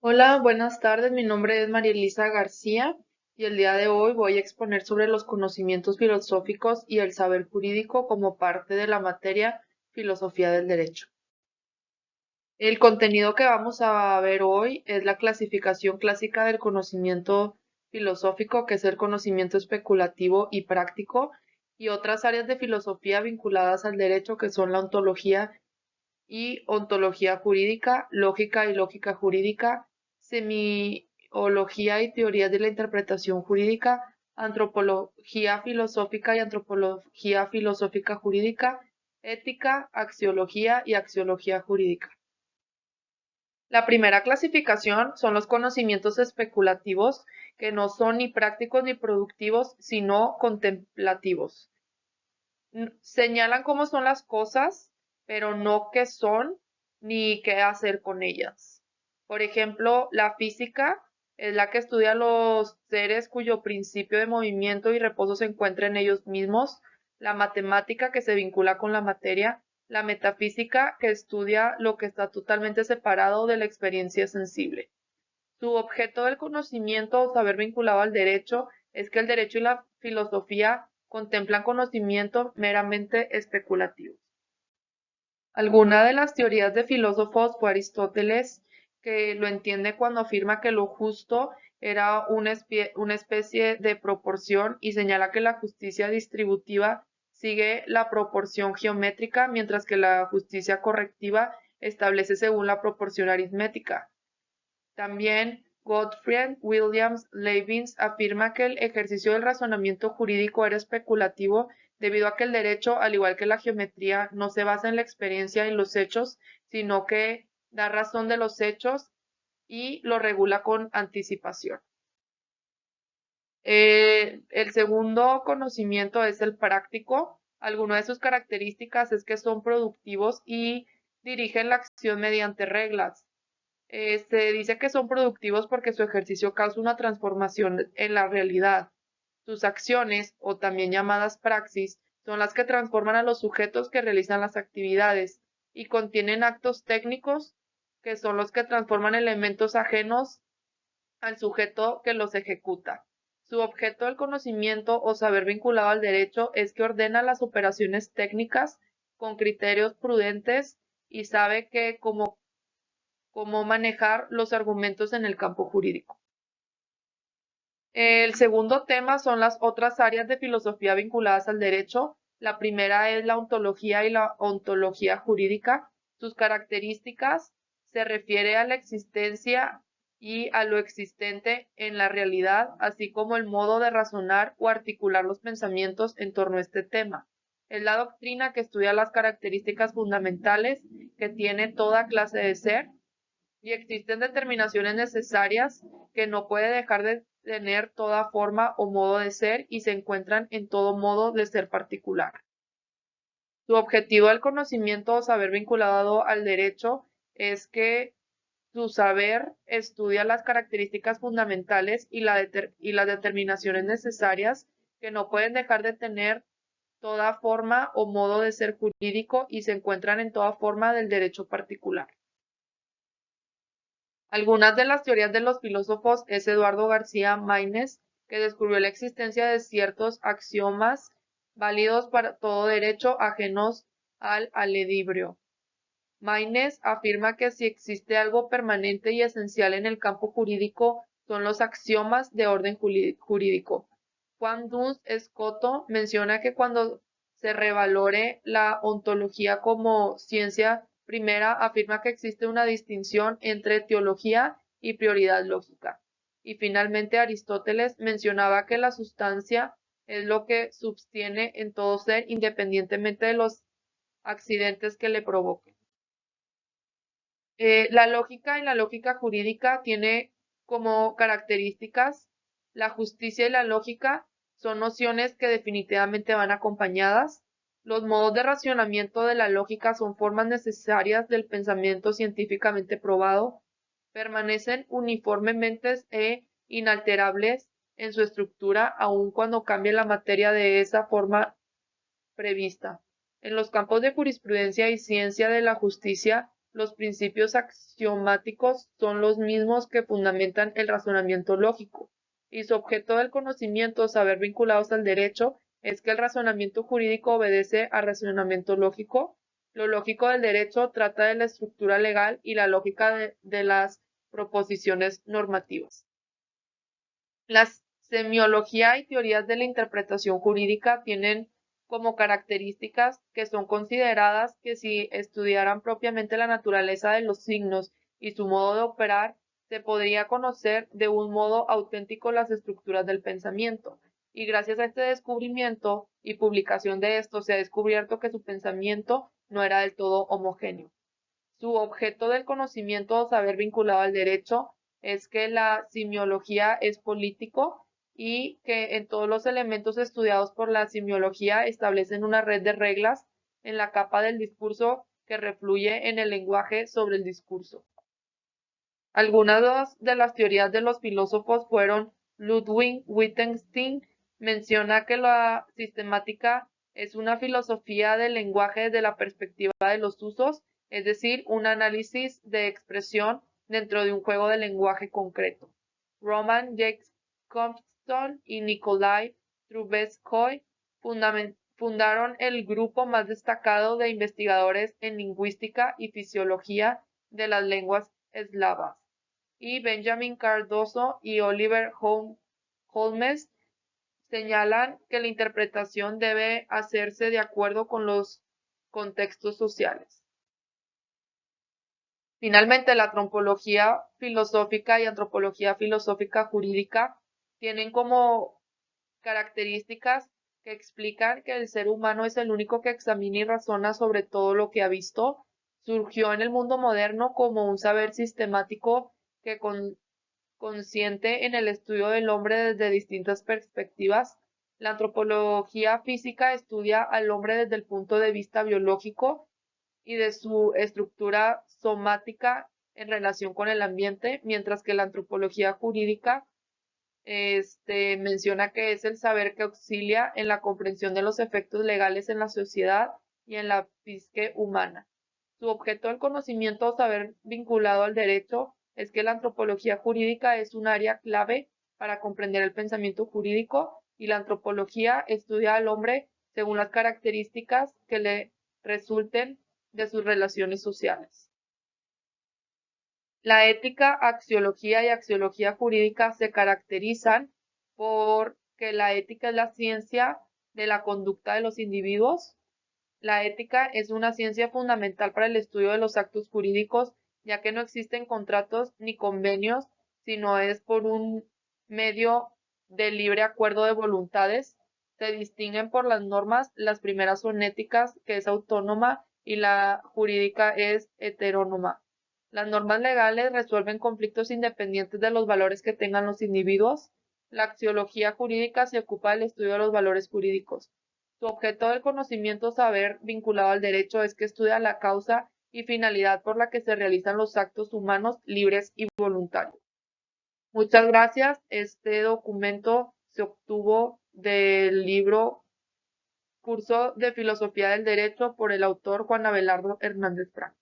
Hola, buenas tardes. Mi nombre es María Elisa García y el día de hoy voy a exponer sobre los conocimientos filosóficos y el saber jurídico como parte de la materia Filosofía del Derecho. El contenido que vamos a ver hoy es la clasificación clásica del conocimiento filosófico, que es el conocimiento especulativo y práctico, y otras áreas de filosofía vinculadas al derecho, que son la ontología y ontología jurídica, lógica y lógica jurídica, semiología y teorías de la interpretación jurídica, antropología filosófica y antropología filosófica jurídica, ética, axiología y axiología jurídica. La primera clasificación son los conocimientos especulativos, que no son ni prácticos ni productivos, sino contemplativos. Señalan cómo son las cosas, pero no qué son ni qué hacer con ellas. Por ejemplo, la física es la que estudia los seres cuyo principio de movimiento y reposo se encuentra en ellos mismos, la matemática que se vincula con la materia, la metafísica que estudia lo que está totalmente separado de la experiencia sensible. Su objeto del conocimiento o saber vinculado al derecho es que el derecho y la filosofía contemplan conocimiento meramente especulativo. Alguna de las teorías de filósofos fue Aristóteles, que lo entiende cuando afirma que lo justo era una especie de proporción y señala que la justicia distributiva sigue la proporción geométrica, mientras que la justicia correctiva establece según la proporción aritmética. También Gottfried Williams Leibniz afirma que el ejercicio del razonamiento jurídico era especulativo debido a que el derecho, al igual que la geometría, no se basa en la experiencia y los hechos, sino que da razón de los hechos y lo regula con anticipación. El segundo conocimiento es el práctico. Alguna de sus características es que son productivos y dirigen la acción mediante reglas. Se dice que son productivos porque su ejercicio causa una transformación en la realidad. Sus acciones, o también llamadas praxis, son las que transforman a los sujetos que realizan las actividades y contienen actos técnicos que son los que transforman elementos ajenos al sujeto que los ejecuta. Su objeto del conocimiento o saber vinculado al derecho es que ordena las operaciones técnicas con criterios prudentes y sabe que cómo manejar los argumentos en el campo jurídico. El segundo tema son las otras áreas de filosofía vinculadas al derecho. La primera es la ontología y la ontología jurídica. Sus características se refiere a la existencia y a lo existente en la realidad, así como el modo de razonar o articular los pensamientos en torno a este tema. Es la doctrina que estudia las características fundamentales que tiene toda clase de ser y existen determinaciones necesarias que no puede dejar de tener toda forma o modo de ser y se encuentran en todo modo de ser particular. Su objetivo del conocimiento o saber vinculado al derecho es que su saber estudia las características fundamentales y las determinaciones necesarias que no pueden dejar de tener toda forma o modo de ser jurídico y se encuentran en toda forma del derecho particular. Algunas de las teorías de los filósofos es Eduardo García Maínez, que descubrió la existencia de ciertos axiomas válidos para todo derecho ajenos al aledibrio. Maínez afirma que si existe algo permanente y esencial en el campo jurídico, son los axiomas de orden jurídico. Juan Duns Escoto menciona que cuando se revalore la ontología como ciencia primera, afirma que existe una distinción entre teología y prioridad lógica. Y finalmente Aristóteles mencionaba que la sustancia es lo que subsistiene en todo ser independientemente de los accidentes que le provoquen. La lógica y la lógica jurídica tiene como características la justicia y la lógica son nociones que definitivamente van acompañadas. Los modos de racionamiento de la lógica son formas necesarias del pensamiento científicamente probado. Permanecen uniformemente e inalterables en su estructura, aun cuando cambie la materia de esa forma prevista. En los campos de jurisprudencia y ciencia de la justicia, los principios axiomáticos son los mismos que fundamentan el razonamiento lógico, y su objeto del conocimiento o saber vinculados al derecho es que el razonamiento jurídico obedece al razonamiento lógico. Lo lógico del derecho trata de la estructura legal y la lógica de las proposiciones normativas. La semiología y teorías de la interpretación jurídica tienen como características que son consideradas que si estudiaran propiamente la naturaleza de los signos y su modo de operar, se podría conocer de un modo auténtico las estructuras del pensamiento. Y gracias a este descubrimiento y publicación de esto, se ha descubierto que su pensamiento no era del todo homogéneo. Su objeto del conocimiento o saber vinculado al derecho es que la simiología es político y que en todos los elementos estudiados por la simiología establecen una red de reglas en la capa del discurso que refluye en el lenguaje sobre el discurso. Algunas de las teorías de los filósofos fueron Ludwig Wittgenstein menciona que la sistemática es una filosofía del lenguaje desde la perspectiva de los usos, es decir, un análisis de expresión dentro de un juego de lenguaje concreto. Roman Jacobson y Nikolai Trubetskoy fundaron el grupo más destacado de investigadores en lingüística y fisiología de las lenguas eslavas, y Benjamin Cardoso y Oliver Holmes señalan que la interpretación debe hacerse de acuerdo con los contextos sociales. Finalmente, la antropología filosófica y antropología filosófica jurídica tienen como características que explican que el ser humano es el único que examina y razona sobre todo lo que ha visto. Surgió en el mundo moderno como un saber sistemático que consciente en el estudio del hombre desde distintas perspectivas. La antropología física estudia al hombre desde el punto de vista biológico y de su estructura somática en relación con el ambiente, mientras que la antropología jurídica menciona que es el saber que auxilia en la comprensión de los efectos legales en la sociedad y en la psique humana. Su objeto del conocimiento o saber vinculado al derecho es que la antropología jurídica es un área clave para comprender el pensamiento jurídico, y la antropología estudia al hombre según las características que le resulten de sus relaciones sociales. La ética, axiología y axiología jurídica se caracterizan por que la ética es la ciencia de la conducta de los individuos. La ética es una ciencia fundamental para el estudio de los actos jurídicos, ya que no existen contratos ni convenios, sino es por un medio de libre acuerdo de voluntades. Se distinguen por las normas, las primeras son éticas, que es autónoma, y la jurídica es heterónoma. Las normas legales resuelven conflictos independientes de los valores que tengan los individuos. La axiología jurídica se ocupa del estudio de los valores jurídicos. Su objeto del conocimiento saber vinculado al derecho es que estudia la causa y finalidad por la que se realizan los actos humanos libres y voluntarios. Muchas gracias. Este documento se obtuvo del libro Curso de Filosofía del Derecho por el autor Juan Abelardo Hernández Franco.